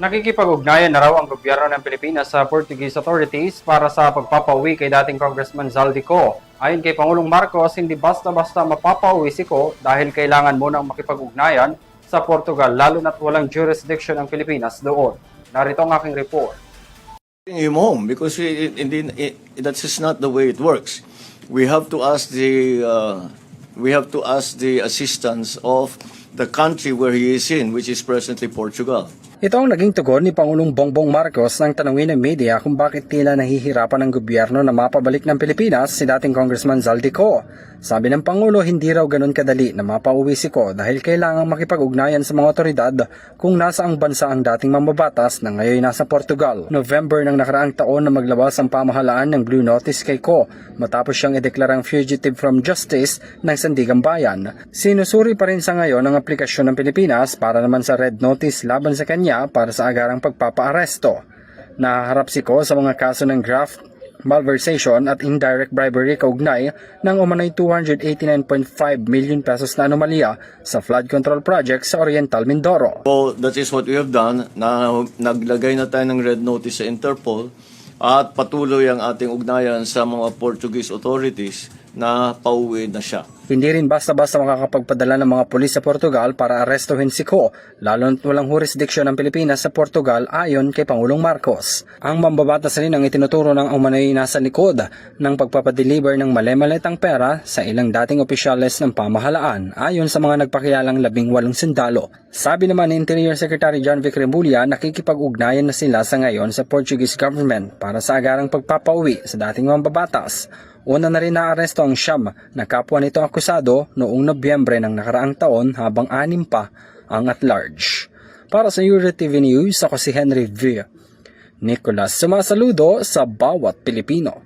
Nakikipag-ugnayan na raw ang gobyerno ng Pilipinas sa Portuguese authorities para sa pagpapauwi kay dating Congressman Zaldico. Ayon kay Pangulong Marcos, hindi basta-basta mapapauwi si Co dahil kailangan munang makipag-ugnayan sa Portugal lalo na't walang jurisdiction ang Pilipinas doon. Narito ang aking report. Him home because that's just not the way it works. We have to ask the assistance of the country where he is in, which is presently Portugal. Ito ang naging tugon ni Pangulong Bongbong Marcos nang tanungin ng media kung bakit tila nahihirapan ng gobyerno na mapabalik ng Pilipinas si dating Congressman Zaldico. Sabi ng Pangulo, hindi raw ganun kadali na mapauwi si Co dahil kailangang makipag-ugnayan sa mga otoridad kung nasa ang bansa ang dating mambabatas na ngayon nasa Portugal. November ng nakaraang taon na maglabas ang pamahalaan ng Blue Notice kay Co matapos siyang ideklarang fugitive from justice ng Sandigang Bayan. Sinusuri pa rin sa ngayon ang aplikasyon ng Pilipinas para naman sa Red Notice laban sa kanya para sa agarang pagpapaaresto. Nahaharap si Co sa mga kaso ng graft, malversation at indirect bribery kaugnay ng umano'y 289.5 million pesos na anomalya sa flood control project sa Oriental Mindoro. So that is what we have done. Naglagay na tayo ng red notice sa Interpol at patuloy ang ating ugnayan sa mga Portuguese authorities na pauwi na siya. Hindi rin basta-basta makakapagpadala ng mga pulis sa Portugal para arestuhin si Co, lalo na't walang jurisdiction ng Pilipinas sa Portugal ayon kay Pangulong Marcos. Ang mambabatas rin ang itinuturo ng umano'y nasa likod ng pagpapadeliver ng mali-malitang pera sa ilang dating opisyales ng pamahalaan ayon sa mga nagpakilalang 18 sundalo. Sabi naman ni Interior Secretary John Vic Remulla, nakikipag-ugnayan na sila sa ngayon sa Portuguese government para sa agarang pagpapauwi sa dating mambabatas. Una na rin naaresto ang siyam na kapwa nito akusado noong Nobyembre ng nakaraang taon habang 6 pa ang at large. Para sa EuroTV News, ako si Henry V. Nicolas, sumasaludo sa bawat Pilipino.